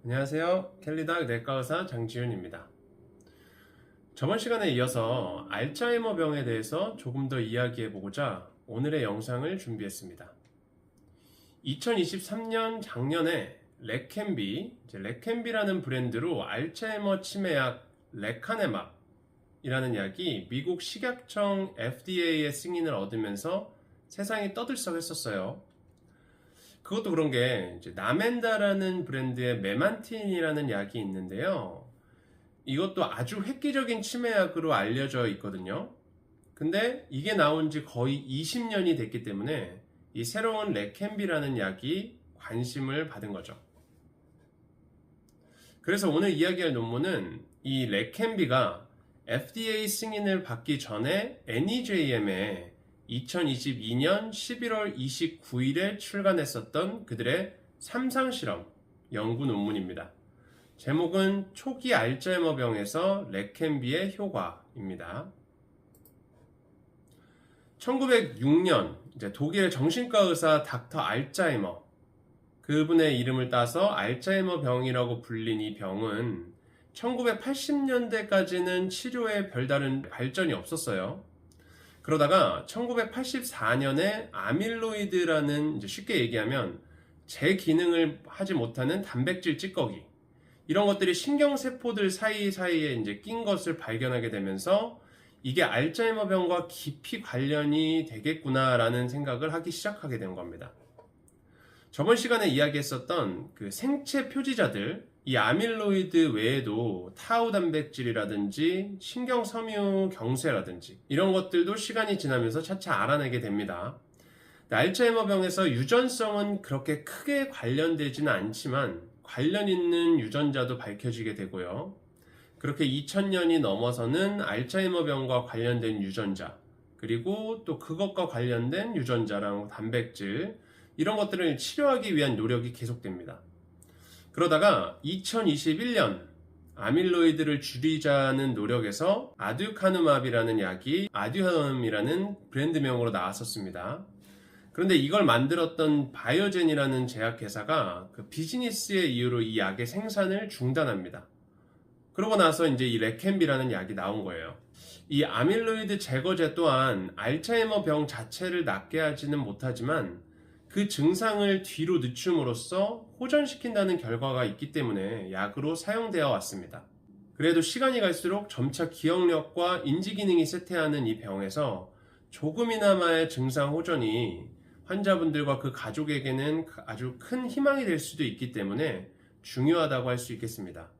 안녕하세요. 캘리닥 내과의사 장지윤입니다. 저번 시간에 이어서 알츠하이머 병에 대해서 조금 더 이야기해보고자 오늘의 영상을 준비했습니다. 2023년 작년에 레켐비라는 브랜드로 알츠하이머 치매약 레카네맙이라는 약이 미국 식약청 FDA의 승인을 얻으면서 세상이 떠들썩했었어요. 그것도 그런 게 나멘다라는 브랜드의 메만틴이라는 약이 있는데요. 이것도 아주 획기적인 치매약으로 알려져 있거든요. 근데 이게 나온 지 거의 20년이 됐기 때문에 이 새로운 레켐비라는 약이 관심을 받은 거죠. 그래서 오늘 이야기할 논문은 이 레켐비가 FDA 승인을 받기 전에 NEJM에 2022년 11월 29일에 출간했었던 그들의 삼상실험 연구 논문입니다. 제목은 초기 알츠하이머병에서 레켐비의 효과입니다. 1906년 독일 정신과 의사 닥터 알츠하이머, 그분의 이름을 따서 알츠하이머 병이라고 불린 이 병은 1980년대까지는 치료에 별다른 발전이 없었어요. 그러다가 1984년에 아밀로이드라는, 쉽게 얘기하면 제 기능을 하지 못하는 단백질 찌꺼기, 이런 것들이 신경세포들 사이사이에 낀 것을 발견하게 되면서 이게 알츠하이머 병과 깊이 관련이 되겠구나라는 생각을 하기 시작하게 된 겁니다. 저번 시간에 이야기했었던 그 생체 표지자들, 이 아밀로이드 외에도 타우 단백질이라든지 신경섬유 경쇠라든지 이런 것들도 시간이 지나면서 차차 알아내게 됩니다. 알츠하이머 병에서 유전성은 그렇게 크게 관련되지는 않지만 관련 있는 유전자도 밝혀지게 되고요. 그렇게 2000년이 넘어서는 알츠하이머 병과 관련된 유전자, 그리고 또 그것과 관련된 유전자랑 단백질, 이런 것들을 치료하기 위한 노력이 계속됩니다. 그러다가 2021년 아밀로이드를 줄이자는 노력에서 아듀카누맙이라는 약이 아듀하눔이라는 브랜드명으로 나왔었습니다. 그런데 이걸 만들었던 바이오젠이라는 제약회사가 그 비즈니스의 이유로 이 약의 생산을 중단합니다. 그러고 나서 이 레켐비라는 약이 나온 거예요. 이 아밀로이드 제거제 또한 알츠하이머 병 자체를 낫게 하지는 못하지만 그 증상을 뒤로 늦춤으로써 호전시킨다는 결과가 있기 때문에 약으로 사용되어 왔습니다. 그래도 시간이 갈수록 점차 기억력과 인지기능이 쇠퇴하는 이 병에서 조금이나마의 증상 호전이 환자분들과 그 가족에게는 아주 큰 희망이 될 수도 있기 때문에 중요하다고 할 수 있겠습니다.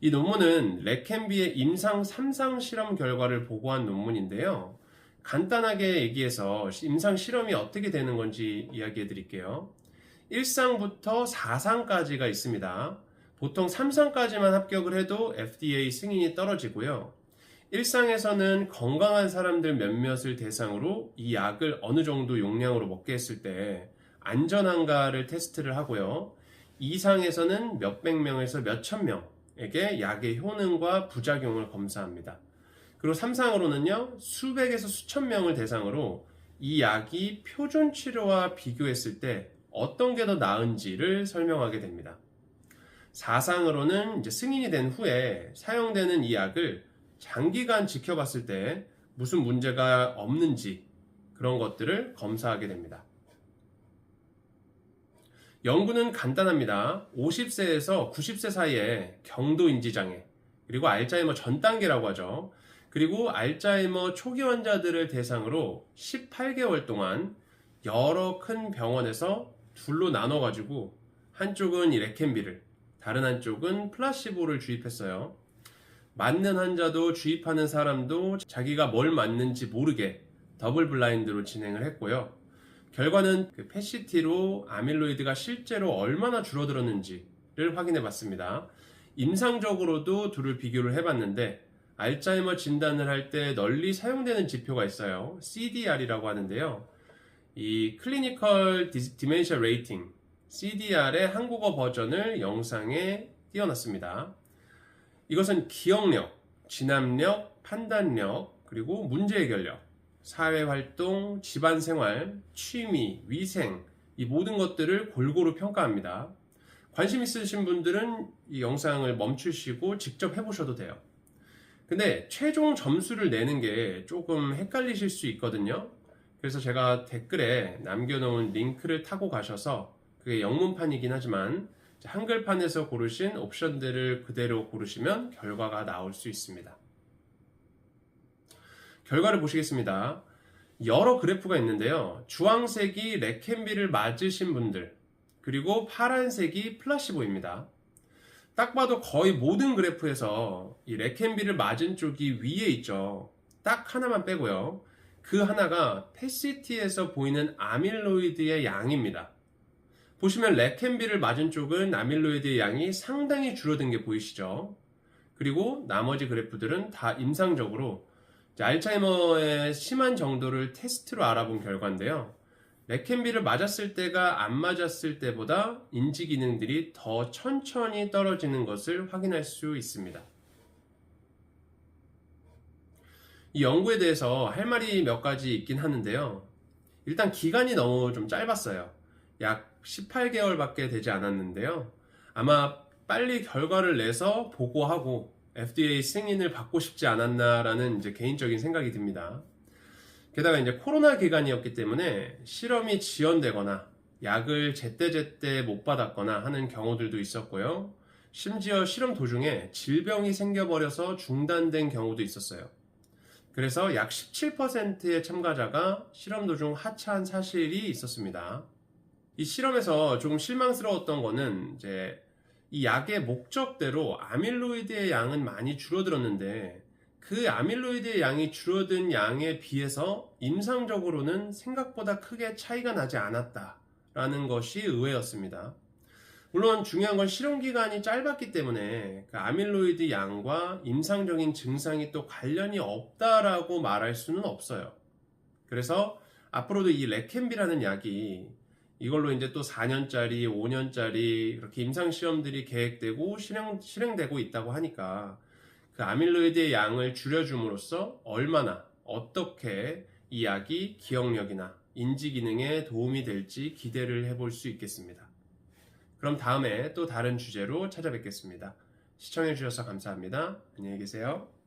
이 논문은 레켐비의 임상 3상 실험 결과를 보고한 논문인데요. 간단하게 얘기해서 임상 실험이 어떻게 되는 건지 이야기해 드릴게요. 1상부터 4상까지가 있습니다. 보통 3상까지만 합격을 해도 FDA 승인이 떨어지고요. 1상에서는 건강한 사람들 몇몇을 대상으로 이 약을 어느 정도 용량으로 먹게 했을 때 안전한가를 테스트를 하고요. 2상에서는 몇백 명에서 몇천 명에게 약의 효능과 부작용을 검사합니다. 그리고 3상으로는요, 수백에서 수천 명을 대상으로 이 약이 표준 치료와 비교했을 때 어떤 게 더 나은지를 설명하게 됩니다. 4상으로는 승인이 된 후에 사용되는 이 약을 장기간 지켜봤을 때 무슨 문제가 없는지 그런 것들을 검사하게 됩니다. 연구는 간단합니다. 50세에서 90세 사이에 경도인지장애, 그리고 알츠하이머 전 단계라고 하죠. 그리고 알츠하이머 초기 환자들을 대상으로 18개월 동안 여러 큰 병원에서 둘로 나눠가지고 한쪽은 이 레켐비를, 다른 한쪽은 플라시보를 주입했어요. 맞는 환자도 주입하는 사람도 자기가 뭘 맞는지 모르게 더블 블라인드로 진행을 했고요. 결과는 그 PET-CT로 아밀로이드가 실제로 얼마나 줄어들었는지를 확인해 봤습니다. 임상적으로도 둘을 비교를 해봤는데 알츠하이머 진단을 할 때 널리 사용되는 지표가 있어요. CDR이라고 하는데요. 이 클리니컬 디멘시아 레이팅, CDR의 한국어 버전을 영상에 띄워놨습니다. 이것은 기억력, 진압력, 판단력, 그리고 문제 해결력, 사회활동, 집안생활, 취미, 위생, 이 모든 것들을 골고루 평가합니다. 관심 있으신 분들은 이 영상을 멈추시고 직접 해보셔도 돼요. 근데 최종 점수를 내는 게 조금 헷갈리실 수 있거든요. 그래서 제가 댓글에 남겨놓은 링크를 타고 가셔서, 그게 영문판이긴 하지만 한글판에서 고르신 옵션들을 그대로 고르시면 결과가 나올 수 있습니다. 결과를 보시겠습니다. 여러 그래프가 있는데요. 주황색이 레캔비를 맞으신 분들, 그리고 파란색이 플라시보입니다. 딱 봐도 거의 모든 그래프에서 이 레캔비를 맞은 쪽이 위에 있죠. 딱 하나만 빼고요. 그 하나가 패시티에서 보이는 아밀로이드의 양입니다. 보시면 레캔비를 맞은 쪽은 아밀로이드의 양이 상당히 줄어든 게 보이시죠? 그리고 나머지 그래프들은 다 임상적으로 알츠하이머의 심한 정도를 테스트로 알아본 결과인데요. 레캔비를 맞았을 때가 안 맞았을 때보다 인지 기능들이 더 천천히 떨어지는 것을 확인할 수 있습니다. 이 연구에 대해서 할 말이 몇 가지 있긴 하는데요. 일단 기간이 너무 좀 짧았어요. 약 18개월밖에 되지 않았는데요. 아마 빨리 결과를 내서 보고하고 FDA 승인을 받고 싶지 않았나라는 이제 개인적인 생각이 듭니다. 게다가 이제 코로나 기간이었기 때문에 실험이 지연되거나 약을 제때제때 못 받았거나 하는 경우들도 있었고요. 심지어 실험 도중에 질병이 생겨버려서 중단된 경우도 있었어요. 그래서 약 17%의 참가자가 실험 도중 하차한 사실이 있었습니다. 이 실험에서 조금 실망스러웠던 거는 이제 이 약의 목적대로 아밀로이드의 양은 많이 줄어들었는데, 그 아밀로이드의 양이 줄어든 양에 비해서 임상적으로는 생각보다 크게 차이가 나지 않았다라는 것이 의외였습니다. 물론 중요한 건 실험 기간이 짧았기 때문에 그 아밀로이드 양과 임상적인 증상이 또 관련이 없다라고 말할 수는 없어요. 그래서 앞으로도 이 레캔비라는 약이 이걸로 이제 또 4년짜리, 5년짜리 이렇게 임상 시험들이 계획되고 실행되고 있다고 하니까 그 아밀로이드의 양을 줄여줌으로써 얼마나 어떻게 이 약이 기억력이나 인지 기능에 도움이 될지 기대를 해볼 수 있겠습니다. 그럼 다음에 또 다른 주제로 찾아뵙겠습니다. 시청해주셔서 감사합니다. 안녕히 계세요.